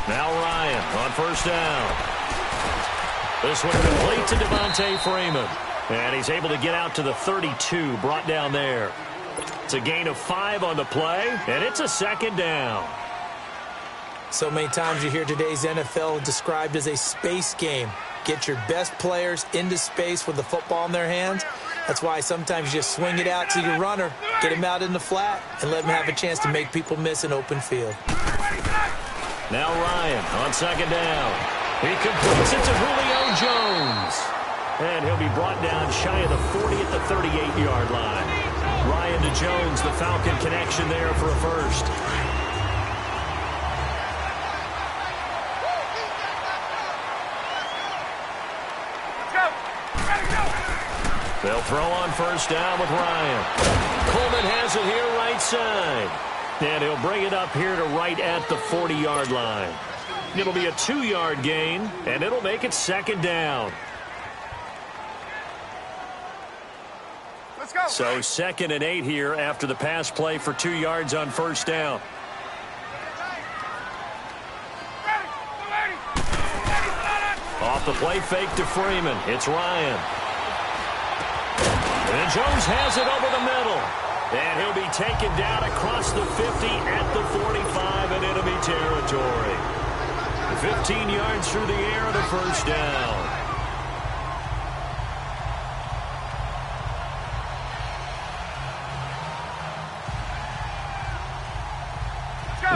Now Ryan on first down. This one complete to Devontae Freeman. And he's able to get out to the 32, brought down there. It's a gain of 5 on the play, and it's a second down. So many times you hear today's NFL described as a space game. Get your best players into space with the football in their hands. That's why sometimes you just swing it out to your runner, get him out in the flat, and let him have a chance to make people miss an open field. Now Ryan on second down. He completes it to Julio Jones. And he'll be brought down shy of the 40 at the 38-yard line. Ryan to Jones, the Falcon connection there for a first. They'll throw on first down with Ryan. Coleman has it here right side. And he'll bring it up here to right at the 40-yard line. It'll be a 2-yard gain, and it'll make it second down. Let's go. So 2nd and 8 here after the pass play for 2 yards on first down. Off the play fake to Freeman. It's Ryan. And Jones has it over the middle. And he'll be taken down across the 50 at the 45 in enemy territory. 15 yards through the air and a first down.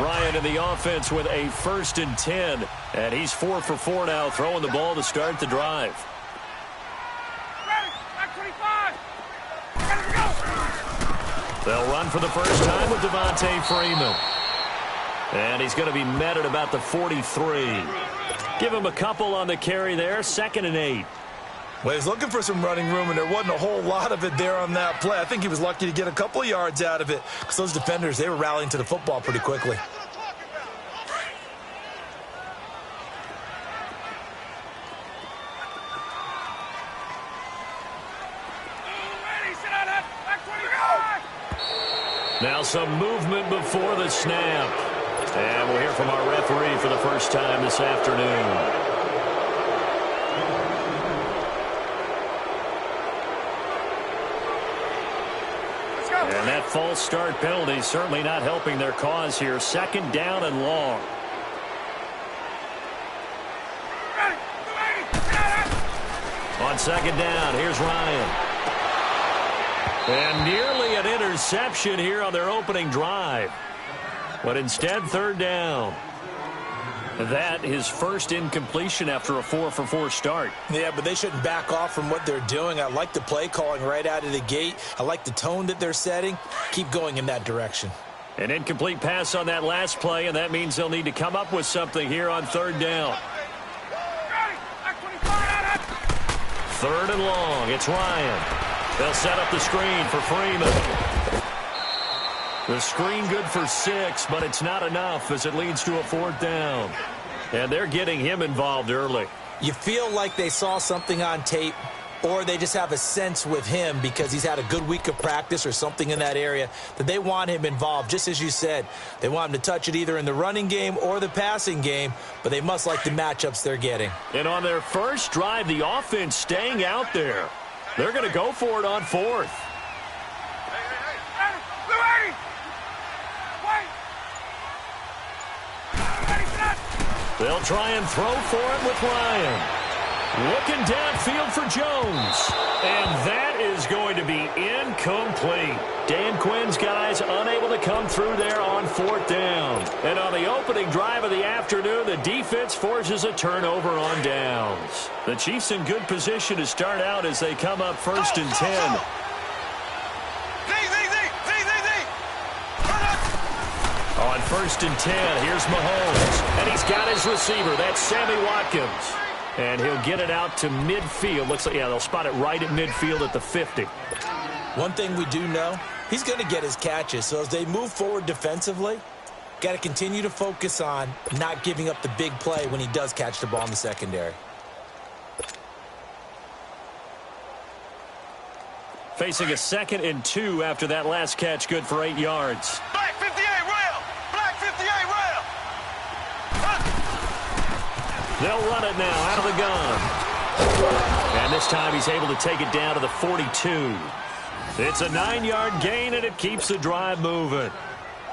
Ryan in the offense with a 1st and 10. And he's 4 for 4 now, throwing the ball to start the drive. They'll run for the first time with Devontae Freeman. And he's going to be met at about the 43. Give him a couple on the carry there. 2nd and 8. Well, he's looking for some running room, and there wasn't a whole lot of it there on that play. I think he was lucky to get a couple of yards out of it because those defenders, they were rallying to the football pretty quickly. Now some movement before the snap. And we'll hear from our referee for the first time this afternoon. And that false start penalty certainly not helping their cause here. 2nd down and long. On 2nd down, here's Ryan. And nearly an interception here on their opening drive. But instead, 3rd down. That his first incompletion after a 4 for 4 start. Yeah, but they shouldn't back off from what they're doing. I like the play calling right out of the gate. I like the tone that they're setting. Keep going in that direction. An incomplete pass on that last play, and that means they'll need to come up with something here on 3rd down. 3rd and long. It's Ryan. They'll set up the screen for Freeman. The screen good for 6, but it's not enough as it leads to a 4th down. And they're getting him involved early. You feel like they saw something on tape, or they just have a sense with him because he's had a good week of practice or something in that area that they want him involved. Just as you said, they want him to touch it either in the running game or the passing game, but they must like the matchups they're getting. And on their first drive, the offense staying out there. They're going to go for it on 4th. They'll try and throw for it with Ryan. Looking downfield for Jones. And that is going to be incomplete. Dan Quinn's guys unable to come through there on 4th down. And on the opening drive of the afternoon, the defense forces a turnover on downs. The Chiefs in good position to start out as they come up 1st and 10. On 1st and 10, here's Mahomes. And he's got his receiver. That's Sammy Watkins. And he'll get it out to midfield. Looks like, yeah, they'll spot it right at midfield at the 50. One thing we do know, he's going to get his catches. So as they move forward defensively, got to continue to focus on not giving up the big play when he does catch the ball in the secondary. Facing a 2nd and 2 after that last catch, good for 8 yards. Black 58 rail. Black 58 rail. They'll run it now out of the gun. And this time he's able to take it down to the 42. It's a 9-yard gain, and it keeps the drive moving.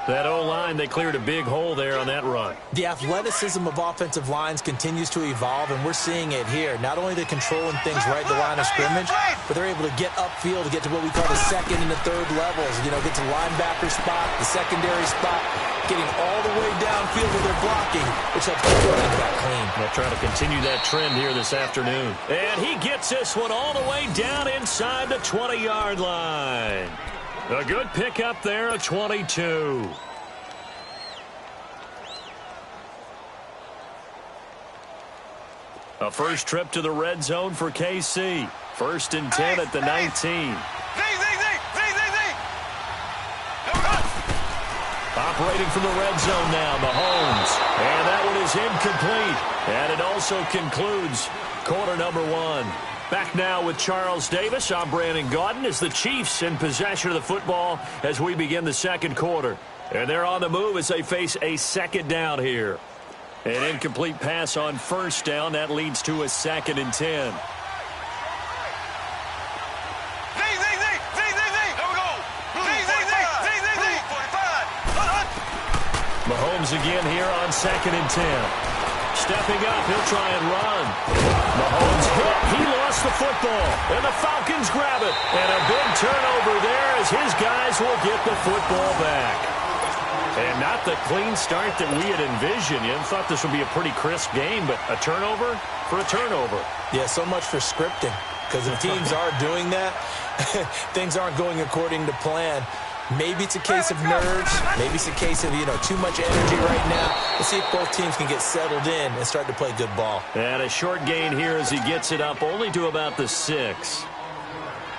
That O-line, they cleared a big hole there on that run. The athleticism of offensive lines continues to evolve, and we're seeing it here. Not only they're controlling things right at the line of scrimmage, but they're able to get upfield to get to what we call the second and the third levels. You know, get to the linebacker spot, the secondary spot, getting all the way downfield where they're blocking, which helps keep the running back clean. They'll try to continue that trend here this afternoon. And he gets this one all the way down inside the 20-yard line. A good pickup there, a 22. A first trip to the red zone for KC. 1st and 10 at the 19. Operating from the red zone now, Mahomes. And that one is incomplete. And it also concludes quarter number 1. Back now with Charles Davis. I'm Brandon Gaudin as the Chiefs in possession of the football as we begin the second quarter. And they're on the move as they face a second down here. An incomplete pass on first down. That leads to a 2nd and 10. Mahomes again here on 2nd and 10. Stepping up, he'll try and run. Mahomes hit. He lost the football. And the Falcons grab it. And a big turnover there as his guys will get the football back. And not the clean start that we had envisioned. You thought this would be a pretty crisp game, but a turnover for a turnover. Yeah, so much for scripting. Because if teams are doing that, things aren't going according to plan. Maybe it's a case of nerves. Maybe it's a case of, too much energy right now. Let's see if both teams can get settled in and start to play good ball. And a short gain here as he gets it up only to about the 6.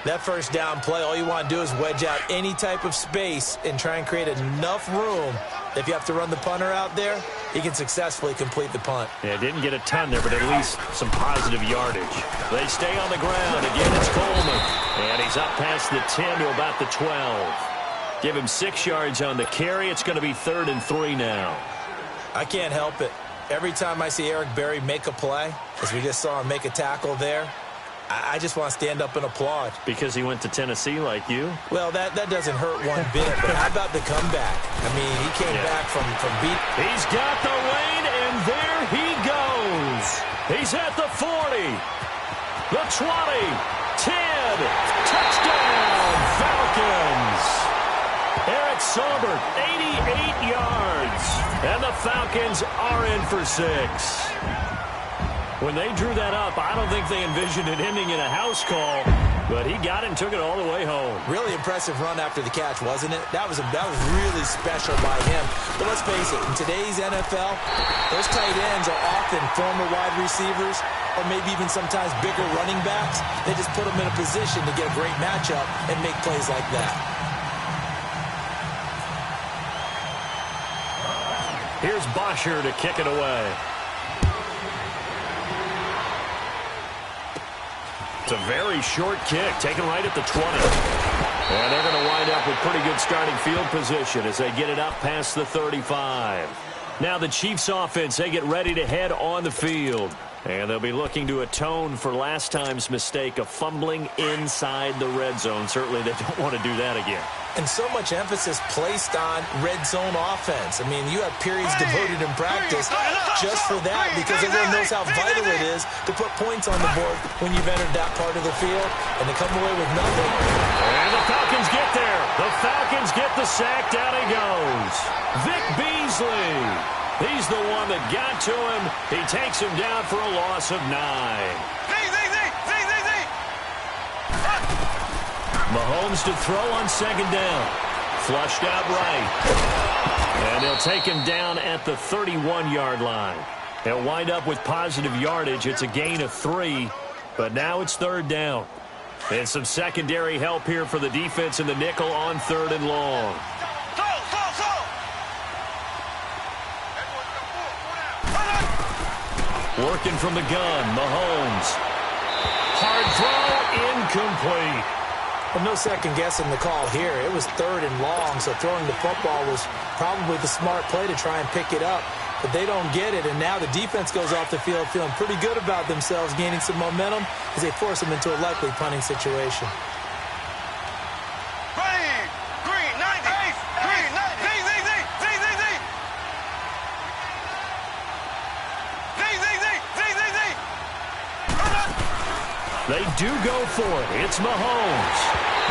That first down play, all you want to do is wedge out any type of space and try and create enough room. If you have to run the punter out there, he can successfully complete the punt. Yeah, didn't get a ton there, but at least some positive yardage. They stay on the ground. Again, it's Coleman. And he's up past the 10 to about the 12. Give him 6 yards on the carry. It's going to be 3rd and 3 now. I can't help it. Every time I see Eric Berry make a play, as we just saw him make a tackle there, I just want to stand up and applaud. Because he went to Tennessee like you? Well, that doesn't hurt one bit. But how about the comeback? I mean, he came back from beat. He's got the lane, and there he goes. He's at the 40, the 20, 10. Touchdown, Falcons. Eric Saubert, 88 yards. And the Falcons are in for 6. When they drew that up, I don't think they envisioned it ending in a house call, but he got it and took it all the way home. Really impressive run after the catch, wasn't it? That was really special by him. But let's face it, in today's NFL, those tight ends are often former wide receivers or maybe even sometimes bigger running backs. They just put them in a position to get a great matchup and make plays like that. Here's Bosher to kick it away. It's a very short kick, taken right at the 20. And they're going to wind up with pretty good starting field position as they get it up past the 35. Now the Chiefs offense, they get ready to head on the field. And they'll be looking to atone for last time's mistake of fumbling inside the red zone. Certainly they don't want to do that again. And so much emphasis placed on red zone offense. I mean, you have periods devoted in practice just for that because everyone knows how vital it is to put points on the board when you've entered that part of the field and to come away with nothing. And the Falcons get there. The Falcons get the sack. Down he goes. Vic Beasley. He's the one that got to him. He takes him down for a loss of 9. Mahomes to throw on 2nd down. Flushed out right. And they'll take him down at the 31-yard line. They'll wind up with positive yardage. It's a gain of 3, but now it's 3rd down. And some secondary help here for the defense in the nickel on 3rd and long. Working from the gun, Mahomes. Hard throw, incomplete. Well, no second guessing the call here. It was 3rd and long, so throwing the football was probably the smart play to try and pick it up. but they don't get it, and now the defense goes off the field feeling pretty good about themselves, gaining some momentum as they force them into a likely punting situation. They do go for it. It's Mahomes.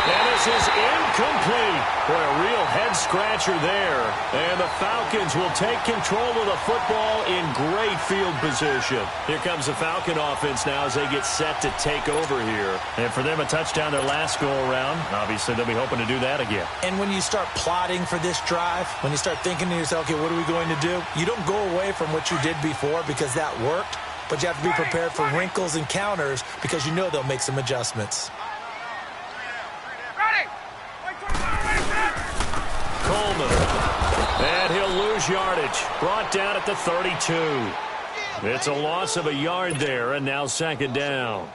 And this is incomplete. Boy, a real head-scratcher there. And the Falcons will take control of the football in great field position. Here comes the Falcon offense now as they get set to take over here. And for them, a touchdown their last go-around. Obviously, they'll be hoping to do that again. And when you start plotting for this drive, when you start thinking to yourself, okay, what are we going to do? You don't go away from what you did before because that worked. But you have to be prepared for wrinkles and counters because you know they'll make some adjustments. Coleman. And he'll lose yardage. Brought down at the 32. It's a loss of a yard there, and now second down.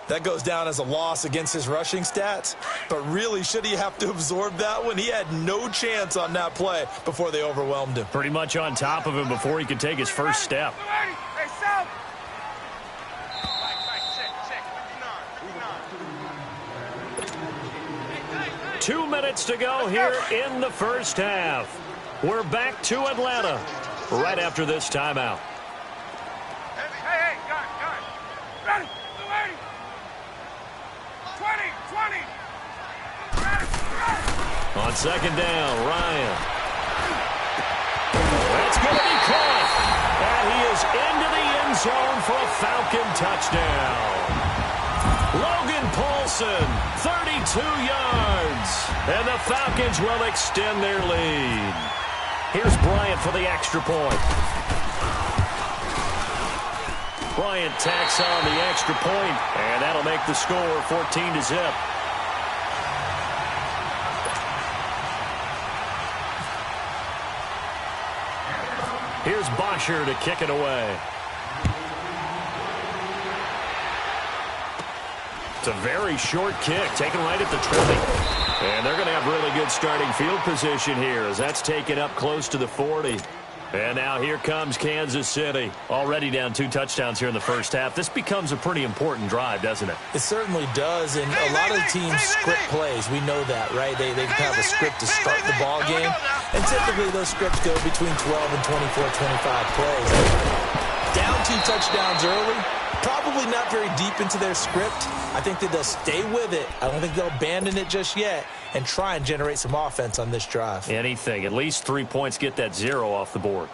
That goes down as a loss against his rushing stats. But really, should he have to absorb that one? He had no chance on that play before they overwhelmed him. Pretty much on top of him before he could take his first step. 2 minutes to go here in the first half. We're back to Atlanta right after this timeout. Hey, guys. Ready. 20. On second down, Ryan. That's going to be caught. And he is into the end zone for a Falcon touchdown. Logan Paulson, 32 yards. And the Falcons will extend their lead. Here's Bryant for the extra point. Bryant tacks on the extra point, and that'll make the score 14-0. Here's Bosher to kick it away. It's a very short kick, taken right at the 20. And they're going to have really good starting field position here as that's taken up close to the 40. And now here comes Kansas City. Already down 2 touchdowns here in the first half. This becomes a pretty important drive, doesn't it? It certainly does, and a lot of the teams script plays. We know that, right? They have a script to start the ball game, and typically those scripts go between 12 and 24, 25 plays. Down 2 touchdowns early, probably not very deep into their script. I think that they'll stay with it. I don't think they'll abandon it just yet and try and generate some offense on this drive. Anything. At least 3 points, get that 0 off the board.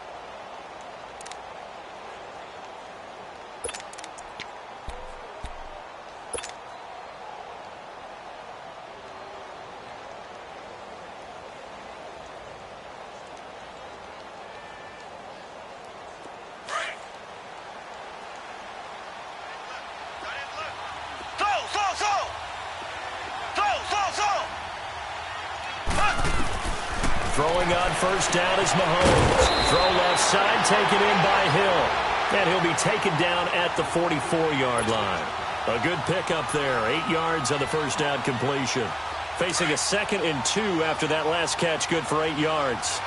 Throwing on first down is Mahomes. Throw left side, taken in by Hill. And he'll be taken down at the 44-yard line. A good pickup there. 8 yards on the first down completion. Facing a 2nd and 2 after that last catch, good for 8 yards.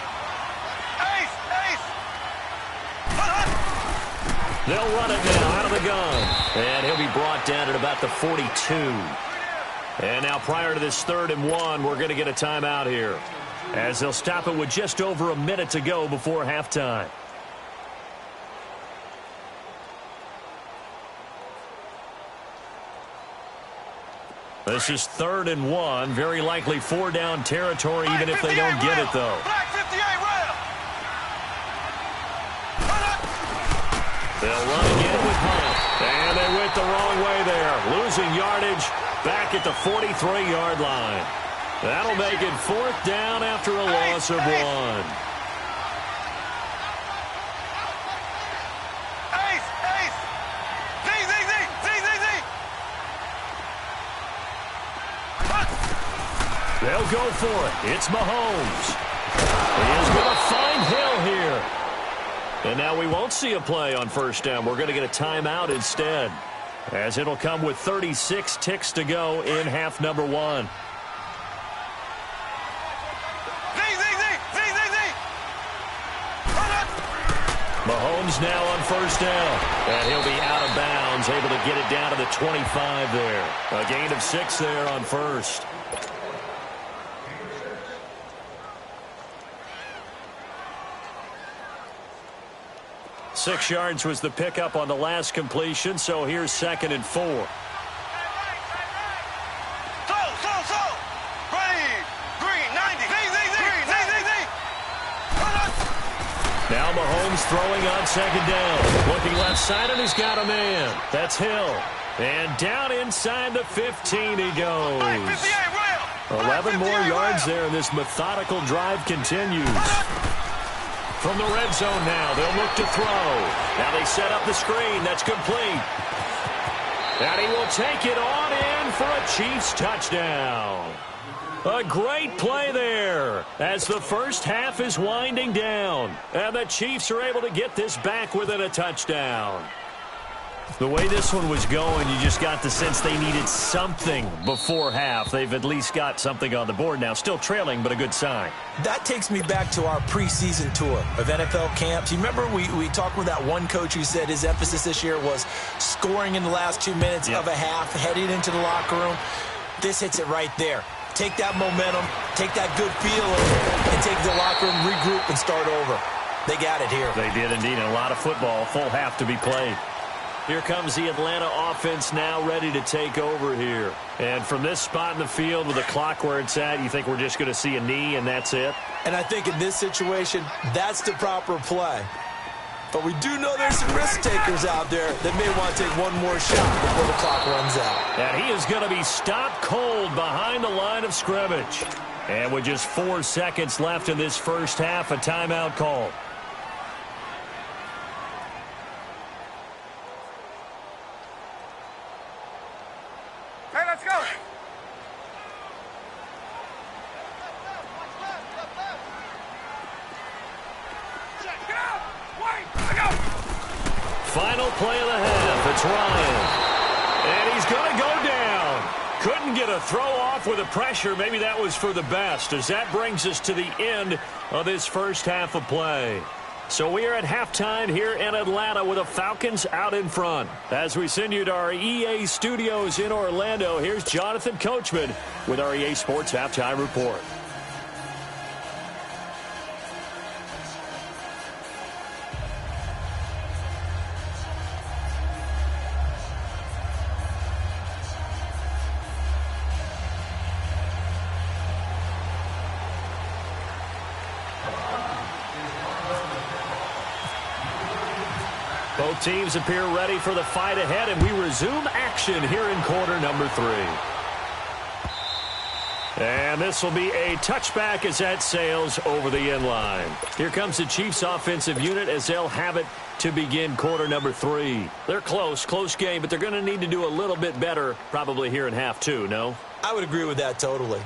They'll run it now out of the gun. And he'll be brought down at about the 42. And now prior to this 3rd and 1, we're going to get a timeout here, as they'll stop it with just over a minute to go before halftime. This is 3rd and 1. Very likely 4-down territory, even if they don't get it, though. They'll run again with Hunt. And they went the wrong way there. Losing yardage back at the 43-yard line. That'll make it 4th down after a loss of 1. They'll go for it. It's Mahomes. He is going to find Hill here. And now we won't see a play on first down. We're going to get a timeout instead, as it'll come with 36 ticks to go in half number 1. Mahomes now on first down. And he'll be out of bounds, able to get it down to the 25 there. A gain of 6 there on first. Six yards was the pickup on the last completion, so here's 2nd and 4. Now Mahomes throwing on 2nd down. Looking left side, and he's got a man. That's Hill. And down inside the 15 he goes. 11 more yards there, and this methodical drive continues. From the red zone now, they'll look to throw. Now they set up the screen. That's complete. And he will take it on in for a Chiefs touchdown. A great play there as the first half is winding down. And the Chiefs are able to get this back within a touchdown. The way this one was going, you just got the sense they needed something before half. They've at least got something on the board now. Still trailing, but a good sign. That takes me back to our preseason tour of NFL camps. You remember we talked with that one coach who said his emphasis this year was scoring in the last 2 minutes of a half, heading into the locker room. This hits it right there. Take that momentum, take that good feeling, and take the locker room, regroup, and start over. They got it here. They did indeed. And a lot of football, full half to be played. Here comes the Atlanta offense now ready to take over here. And from this spot in the field with the clock where it's at, you think we're just going to see a knee and that's it? And I think in this situation, that's the proper play. But we do know there's some risk takers out there that may want to take one more shot before the clock runs out. And he is going to be stopped cold behind the line of scrimmage. And with just 4 seconds left in this first half, a timeout call. Hey, let's go. Get out. Wait. Let's go. Final play of the half. It's Ryan. And he's going to go down. Couldn't get a throw off with the pressure. Maybe that was for the best, as that brings us to the end of this first half of play. So we are at halftime here in Atlanta with the Falcons out in front. As we send you to our EA studios in Orlando, here's Jonathan Coachman with our EA Sports Halftime Report. Both teams appear ready for the fight ahead, and we resume action here in quarter number 3. And this will be a touchback as that sails over the end line. Here comes the Chiefs offensive unit as they'll have it to begin quarter number 3. They're close game, but they're going to need to do a little bit better probably here in half 2, no? I would agree with that totally.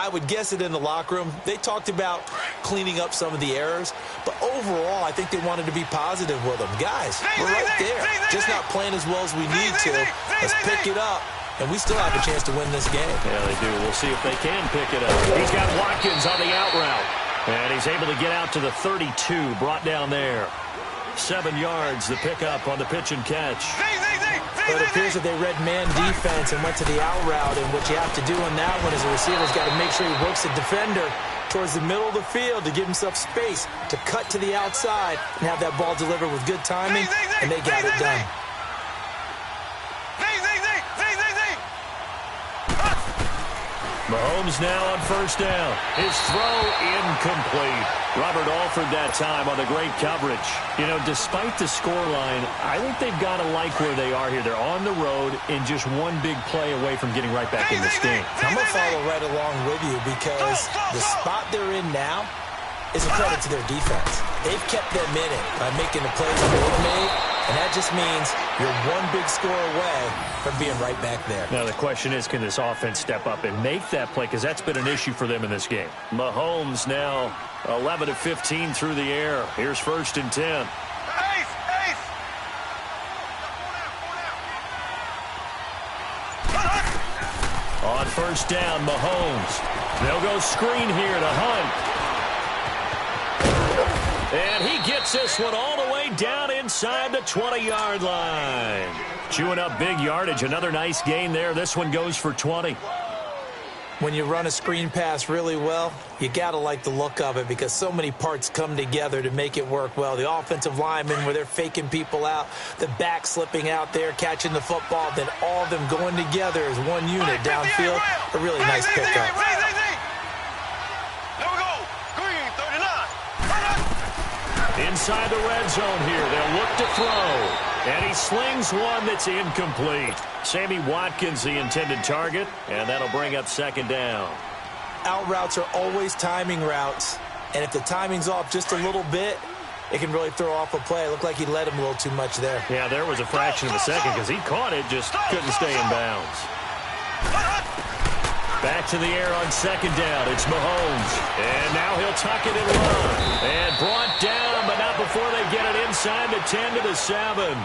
I would guess it in the locker room. They talked about cleaning up some of the errors, but overall, I think they wanted to be positive with them. Guys, we're right there. Just not playing as well as we need to. Let's pick it up, and we still have a chance to win this game. Yeah, they do. We'll see if they can pick it up. He's got Watkins on the out route, and he's able to get out to the 32, brought down there. 7 yards, the pickup on the pitch and catch. But it appears that they read man defense and went to the out route, and what you have to do on that one is the receiver's got to make sure he works the defender towards the middle of the field to give himself space to cut to the outside and have that ball delivered with good timing, and they got it done. Mahomes now on first down. His throw incomplete. Robert Alford that time on the great coverage. You know, despite the scoreline, I think they've got to like where they are here. They're on the road and just one big play away from getting right back in this game. I'm going to follow right along with you because the spot they're in now is a credit to their defense. They've kept them in it by making the plays that they've made, and that just means you're one big score away from being right back there. Now the question is, can this offense step up and make that play? Because that's been an issue for them in this game. Mahomes now 11 of 15 through the air. Here's 1st and 10. On first down, Mahomes. They'll go screen here to Hunt. And he gets this one all the way way down inside the 20-yard line. Chewing up big yardage. Another nice gain there. This one goes for 20. When you run a screen pass really well, you got to like the look of it because so many parts come together to make it work well. The offensive linemen where they're faking people out, the back slipping out there, catching the football, then all of them going together as one unit downfield. A really nice pickup. There we go. Green, 39. Inside the red zone here. They'll look to throw. And he slings one that's incomplete. Sammy Watkins, the intended target, and that'll bring up second down. Out routes are always timing routes, and if the timing's off just a little bit, it can really throw off a play. It looked like he let him a little too much there. Yeah, there was a fraction of a second because he caught it, just couldn't stay in bounds. Back to the air on second down. It's Mahomes. And now he'll tuck it and run. And brought down, but not before they get it inside the 10 to the 7.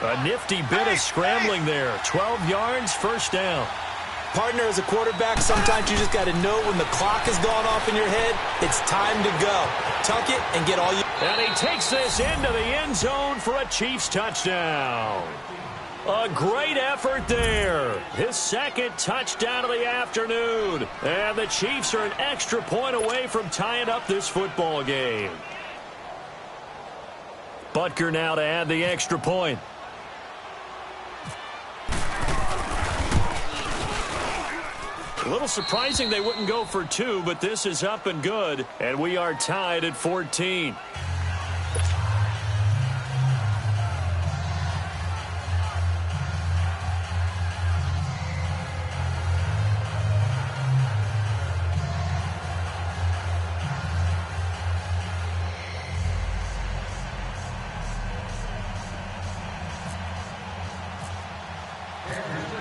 A nifty bit of scrambling there. 12 yards, first down. Partner, as a quarterback, sometimes you just got to know when the clock has gone off in your head, it's time to go. Tuck it and get all you... And he takes this into the end zone for a Chiefs touchdown. A great effort there. His second touchdown of the afternoon. And the Chiefs are an extra point away from tying up this football game. Butker now to add the extra point. A little surprising they wouldn't go for two, but this is up and good. And we are tied at 14.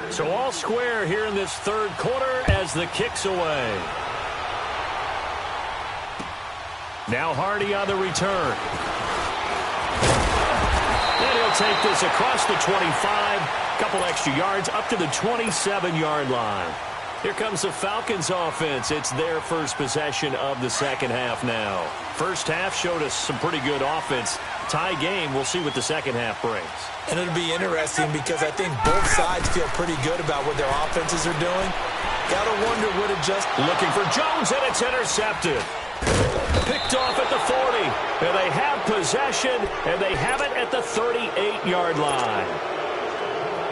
So all square here in this third quarter as the kick's away. Now Hardy on the return. And he'll take this across the 25. Couple extra yards up to the 27-yard line. Here comes the Falcons offense. It's their first possession of the second half now. First half showed us some pretty good offense. Tie game, we'll see what the second half brings. And it'll be interesting because I think both sides feel pretty good about what their offenses are doing. Gotta wonder what it just... Looking for Jones, and it's intercepted. Picked off at the 40. And they have possession, and they have it at the 38-yard line.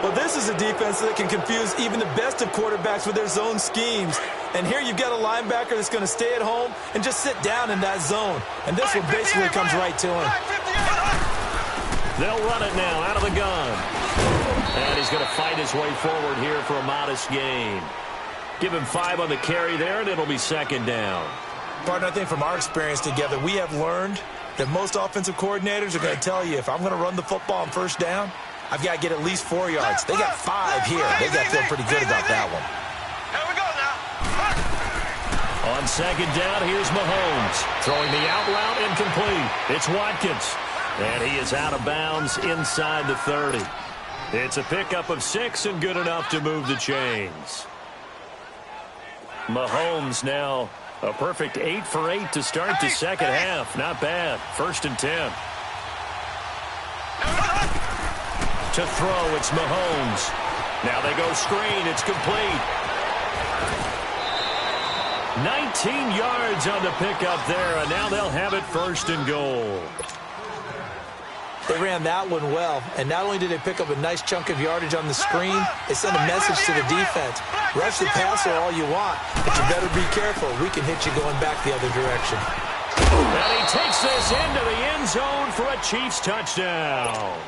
Well, this is a defense that can confuse even the best of quarterbacks with their zone schemes. And here you've got a linebacker that's going to stay at home and just sit down in that zone. And this one basically comes right to him. They'll run it now out of the gun. And he's going to fight his way forward here for a modest gain. Give him 5 on the carry there, and it'll be second down. Partner, I think from our experience together, we have learned that most offensive coordinators are going to tell you, if I'm going to run the football on first down, I've got to get at least 4 yards. They got 5 here. They got to feel pretty good about that one. Here we go now. On second down, here's Mahomes. Throwing the out route incomplete. It's Watkins. And he is out of bounds inside the 30. It's a pickup of 6 and good enough to move the chains. Mahomes now a perfect 8 for 8 to start the second half. Not bad. First and 10. To throw, it's Mahomes. Now they go screen. It's complete. 19 yards on the pickup there, and now they'll have it first and goal. They ran that one well, and not only did they pick up a nice chunk of yardage on the screen, they sent a message to the defense. Rush the passer all you want, but you better be careful. We can hit you going back the other direction. And he takes this into the end zone for a Chiefs touchdown.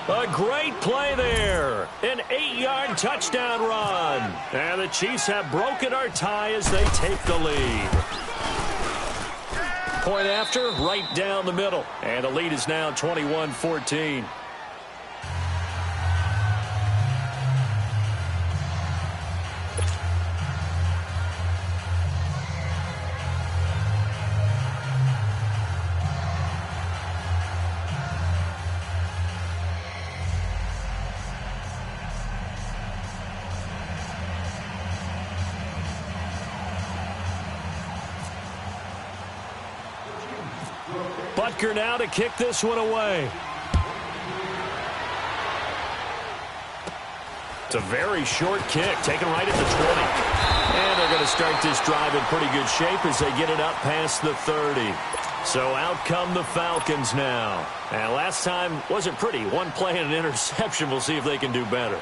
A great play there. An 8-yard touchdown run. And the Chiefs have broken our tie as they take the lead. Point after, right down the middle. And the lead is now 21-14. Butker now to kick this one away. It's a very short kick, taken right at the 20. And they're going to start this drive in pretty good shape as they get it up past the 30. So out come the Falcons now. And last time wasn't pretty. One play and an interception. We'll see if they can do better.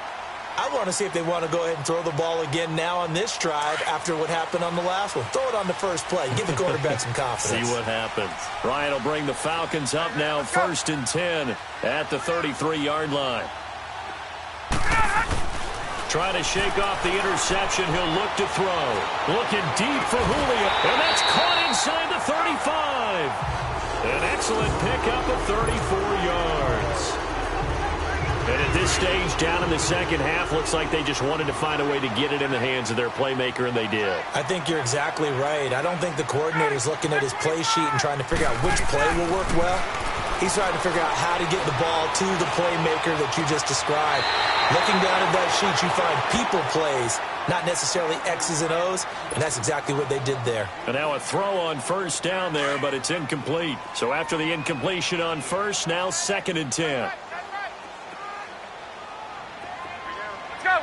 I want to see if they want to go ahead and throw the ball again now on this drive after what happened on the last one. Throw it on the first play. Give the quarterback some confidence. See what happens. Ryan will bring the Falcons up now 1st and 10 at the 33-yard line. Trying to shake off the interception. He'll look to throw. Looking deep for Julio. And that's caught inside the 35. An excellent pickup of 34 yards. And at this stage, down in the second half, looks like they just wanted to find a way to get it in the hands of their playmaker, and they did. I think you're exactly right. I don't think the coordinator's looking at his play sheet and trying to figure out which play will work well. He's trying to figure out how to get the ball to the playmaker that you just described. Looking down at that sheet, you find people plays, not necessarily X's and O's, and that's exactly what they did there. And now a throw on first down there, but it's incomplete. So after the incompletion on first, now 2nd and 10. Go.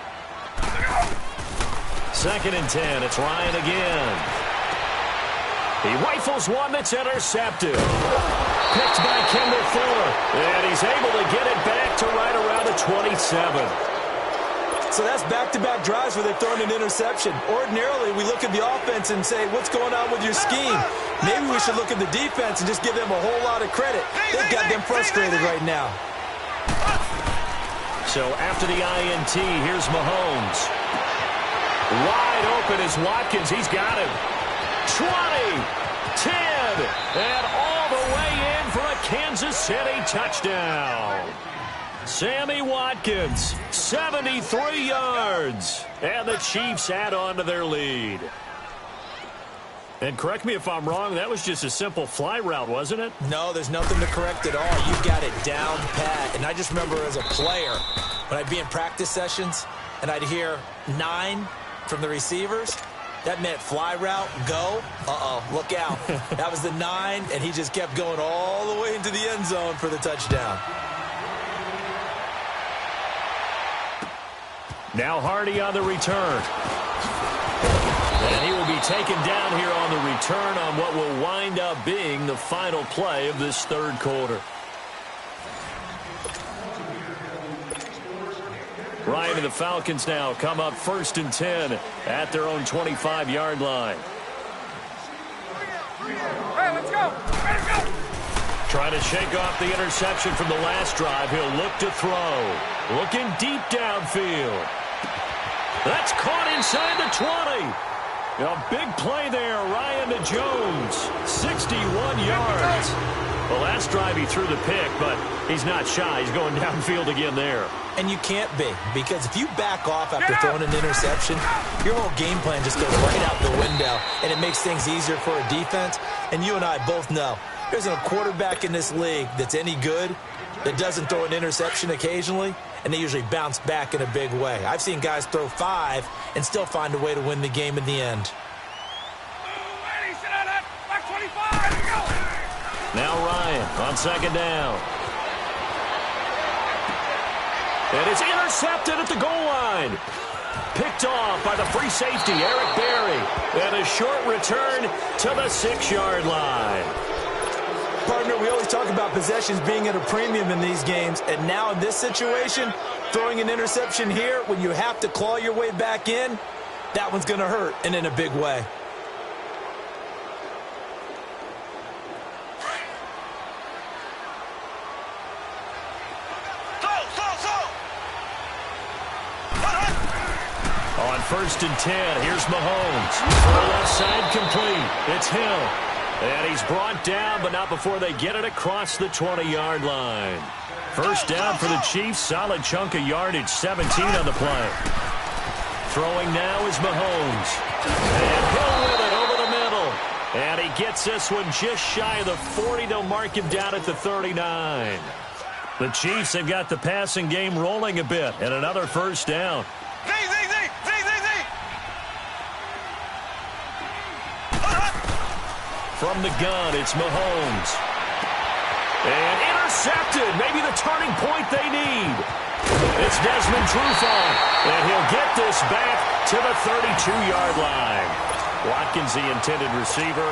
2nd and 10. It's Ryan again. He rifles one that's intercepted. Picked by Kendall Fuller. And he's able to get it back to right around the 27. So that's back-to-back drives where they've thrown an interception. Ordinarily, we look at the offense and say, what's going on with your scheme? Maybe we should look at the defense and just give them a whole lot of credit. They've got them frustrated right now. So after the INT, here's Mahomes. Wide open is Watkins. He's got him. 20, 10, and all the way in for a Kansas City touchdown. Sammy Watkins, 73 yards. And the Chiefs add on to their lead. And correct me if I'm wrong, that was just a simple fly route, wasn't it? No, there's nothing to correct at all. You've got it down pat. And I just remember as a player, when I'd be in practice sessions and I'd hear 9 from the receivers, that meant fly route, go. Uh-oh, look out. That was the 9, and he just kept going all the way into the end zone for the touchdown. Now Hardy on the return. And he will be taken down here on the return on what will wind up being the final play of this third quarter. Ryan and the Falcons now come up 1st and 10 at their own 25-yard line. Hey, let's go. Let's go. Trying to shake off the interception from the last drive. He'll look to throw. Looking deep downfield. That's caught inside the 20. A big play there, Ryan to Jones. 61 yards. The last drive he threw the pick, but he's not shy. He's going downfield again there. And you can't be, because if you back off after throwing an interception, your whole game plan just goes right out the window, and it makes things easier for a defense. And you and I both know there isn't a quarterback in this league that's any good that doesn't throw an interception occasionally, and they usually bounce back in a big way. I've seen guys throw 5 and still find a way to win the game in the end. Now Ryan on 2nd down. And it's intercepted at the goal line. Picked off by the free safety, Eric Berry. And a short return to the 6-yard line. Partner, we always talk about possessions being at a premium in these games, and now in this situation, throwing an interception here when you have to claw your way back in, that one's going to hurt, and in a big way. On 1st and 10, here's Mahomes. For the left side complete. It's Hill. And he's brought down, but not before they get it across the 20-yard line. First down for the Chiefs. Solid chunk of yardage. 17 on the play. Throwing now is Mahomes. And Hill with it over the middle. And he gets this one just shy of the 40. They'll mark him down at the 39. The Chiefs have got the passing game rolling a bit. And another first down. From the gun, it's Mahomes. And intercepted. Maybe the turning point they need. It's Desmond Trufant, and he'll get this back to the 32-yard line. Watkins, the intended receiver.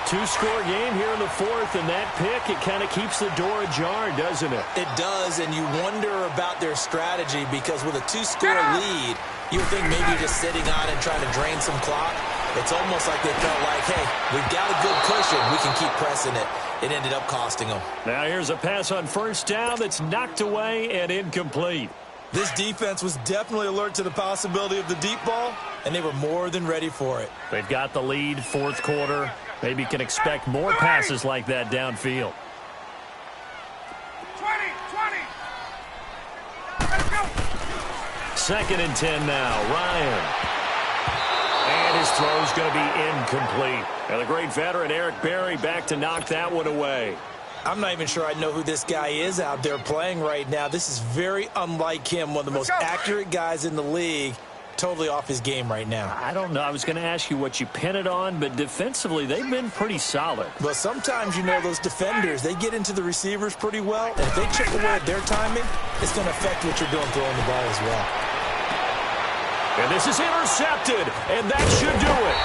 Two-score game here in the fourth, and that pick, it kind of keeps the door ajar, doesn't it? It does, and you wonder about their strategy because with a two-score lead, you would think maybe you're just sitting on and trying to drain some clock. It's almost like they felt like, hey, we've got a good cushion. We can keep pressing it. It ended up costing them. Now here's a pass on first down that's knocked away and incomplete. This defense was definitely alert to the possibility of the deep ball, and they were more than ready for it. They've got the lead, fourth quarter. Maybe can expect more passes like that downfield. 20. Let's go. 2nd and 10 now. Ryan. And his throw's going to be incomplete. And the great veteran Eric Berry back to knock that one away. I'm not even sure I know who this guy is out there playing right now. This is very unlike him, one of the most accurate guys in the league. Totally off his game right now. I don't know. I was going to ask you what you pin it on, but defensively, they've been pretty solid. But sometimes, you know, those defenders, they get into the receivers pretty well, and if they chip away at their timing, it's going to affect what you're doing throwing the ball as well. And this is intercepted, and that should do it.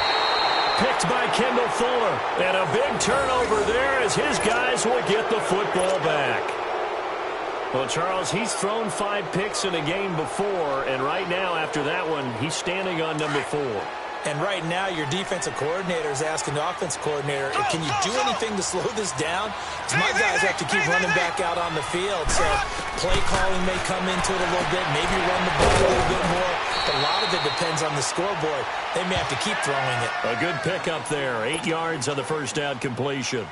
Picked by Kendall Fuller, and a big turnover there as his guys will get the football back. Well, Charles, he's thrown 5 picks in a game before, and right now, after that one, he's standing on number 4. And right now, your defensive coordinator is asking the offensive coordinator, can you do anything to slow this down? Because my guys have to keep running back out on the field, so play calling may come into it a little bit, maybe run the ball a little bit more. But a lot of it depends on the scoreboard. They may have to keep throwing it. A good pickup there, 8 yards on the first down completion.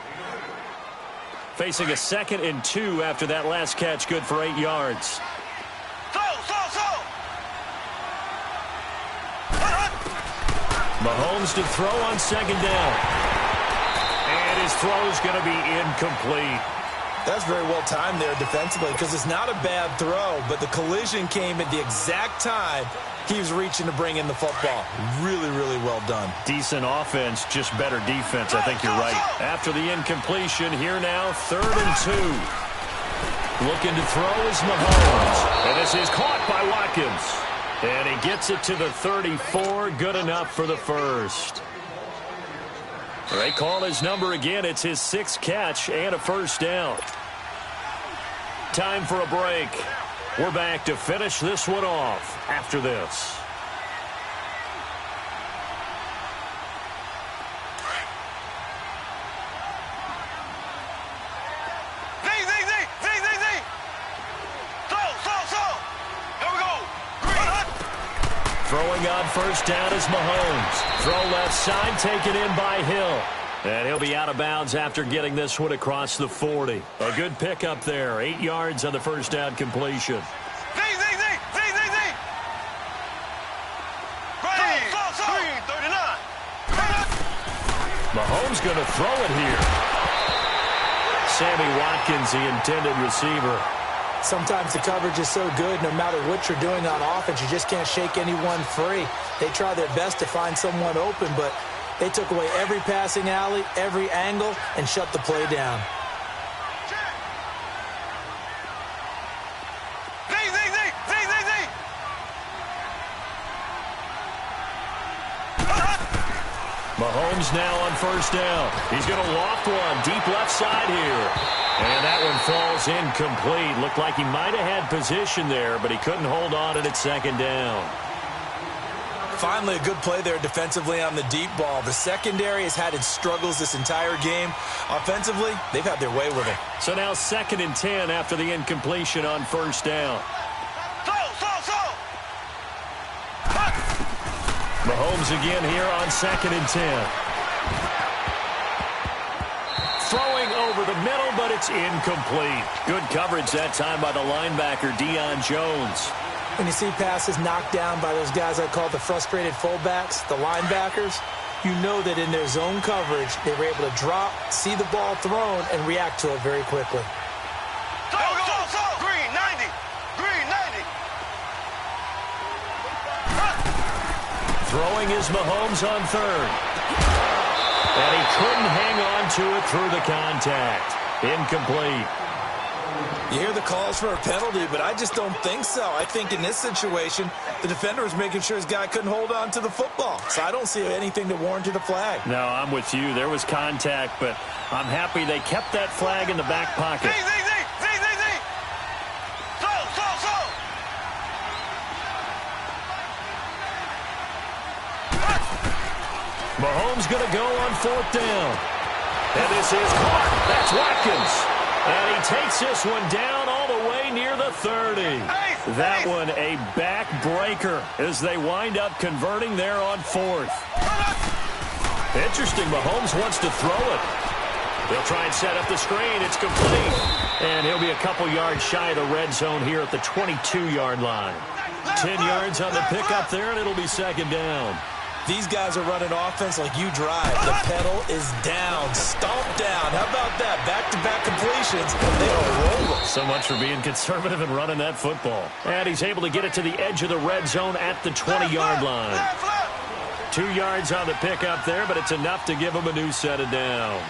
Facing a 2nd and 2 after that last catch, good for 8 yards. Mahomes to throw on 2nd down. And his throw's going to be incomplete. That's very well timed there defensively because it's not a bad throw, but the collision came at the exact time he was reaching to bring in the football. Really, really well done. Decent offense, just better defense. I think you're right. After the incompletion, here now, 3rd and 2. Looking to throw is Mahomes. And this is caught by Watkins. And he gets it to the 34. Good enough for the first. They call his number again. It's his 6th catch and a first down. Time for a break. We're back to finish this one off after this. Throwing on first down is Mahomes. Throw left side, taken in by Hill. And he'll be out of bounds after getting this one across the 40. A good pickup there. 8 yards on the first down completion. Mahomes going to throw it here. Sammy Watkins, the intended receiver. Sometimes the coverage is so good, no matter what you're doing on offense, you just can't shake anyone free. They try their best to find someone open, but they took away every passing alley, every angle, and shut the play down. Mahomes now on first down. He's going to loft one deep left side here. And that one falls incomplete. Looked like he might have had position there, but he couldn't hold on to it 2nd down. Finally, a good play there defensively on the deep ball. The secondary has had its struggles this entire game. Offensively, they've had their way with it. So now 2nd and 10 after the incompletion on first down. Mahomes again here on 2nd and 10. Throwing over the middle, but it's incomplete. Good coverage that time by the linebacker, Deion Jones. When you see passes knocked down by those guys I call the frustrated fullbacks, the linebackers, you know that in their zone coverage, they were able to drop, see the ball thrown, and react to it very quickly. Green 90. Green 90. Throwing is Mahomes on 3rd. And he couldn't hang on to it through the contact. Incomplete. You hear the calls for a penalty, but I just don't think so. I think in this situation, the defender was making sure his guy couldn't hold on to the football. So I don't see anything that warranted a flag. No, I'm with you. There was contact, but I'm happy they kept that flag in the back pocket. Mahomes going to go on 4th down. And this is caught. That's Watkins. And he takes this one down all the way near the 30. That one a backbreaker as they wind up converting there on 4th. Interesting. Mahomes wants to throw it. They'll try and set up the screen. It's complete. And he'll be a couple yards shy of the red zone here at the 22-yard line. 10 yards on the pickup there, and it'll be 2nd down. These guys are running offense like you drive. The pedal is down, stomp down. How about that? Back-to-back completions. They are rolling. So much for being conservative and running that football. And he's able to get it to the edge of the red zone at the 20-yard line. 2 yards on the pickup there, but it's enough to give him a new set of downs.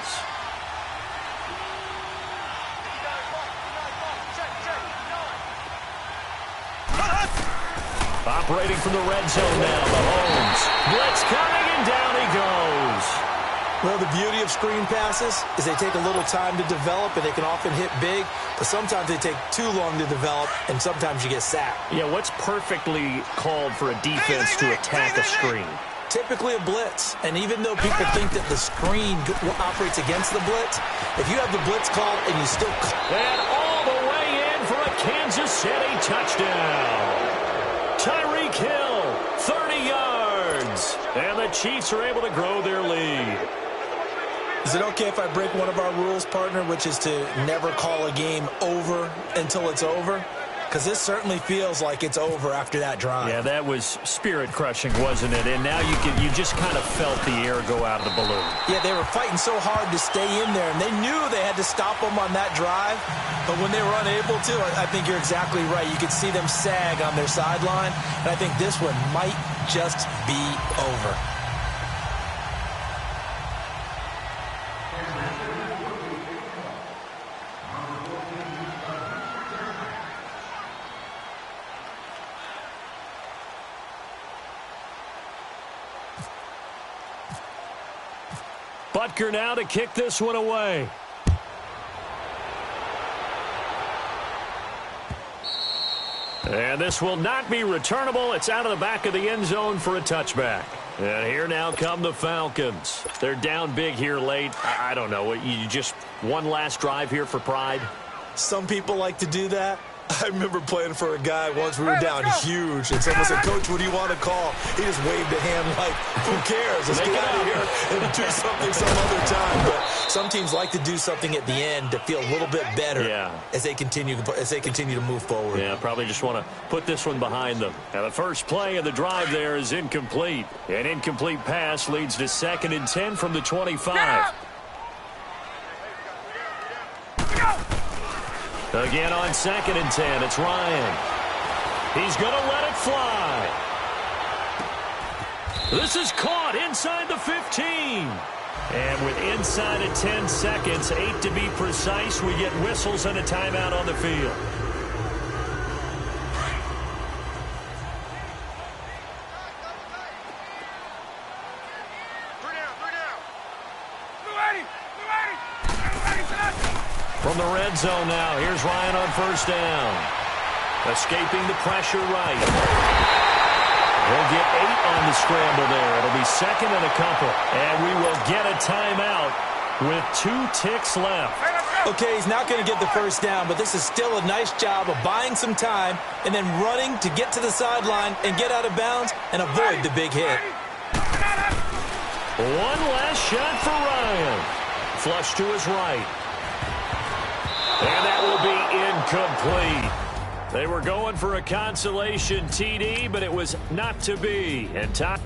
Operating from the red zone now, Mahomes. Blitz coming, and down he goes. Well, the beauty of screen passes is they take a little time to develop, and they can often hit big, but sometimes they take too long to develop, and sometimes you get sacked. Yeah, what's perfectly called for a defense to attack a screen? Typically a blitz, and even though people think that the screen operates against the blitz, if you have the blitz called and you still... And all the way in for a Kansas City touchdown. Tyreek Hill, 30 yards. And the Chiefs are able to grow their lead. Is it okay if I break one of our rules, partner, which is to never call a game over until it's over? Because this certainly feels like it's over after that drive. Yeah, that was spirit-crushing, wasn't it? And now you just kind of felt the air go out of the balloon. Yeah, they were fighting so hard to stay in there, and they knew they had to stop them on that drive. But when they were unable to, I think you're exactly right. You could see them sag on their sideline, and I think this one might just be over. Butker now to kick this one away. And this will not be returnable. It's out of the back of the end zone for a touchback. And here now come the Falcons. They're down big here late. I don't know. You just one last drive here for pride? Some people like to do that. I remember playing for a guy once. We were down huge, and someone said, "Coach, what do you want to call?" He just waved a hand like, "Who cares? Let's get out of here and do something some other time." But some teams like to do something at the end to feel a little bit better as they continue to move forward. Yeah, probably just want to put this one behind them. Now the first play of the drive there is incomplete. An incomplete pass leads to 2nd and 10 from the 25. Again on 2nd and 10, it's Ryan. He's going to let it fly. This is caught inside the 15. And with inside of 10 seconds, 8 to be precise, we get whistles and a timeout on the field. From the red zone now, here's Ryan on 1st down. Escaping the pressure right. He'll get 8 on the scramble there. It'll be 2nd and a couple. And we will get a timeout with 2 ticks left. Okay, he's not going to get the 1st down, but this is still a nice job of buying some time and then running to get to the sideline and get out of bounds and avoid the big hit. One last shot for Ryan. Flush to his right. And that will be incomplete. They were going for a consolation TD, but it was not to be. And time.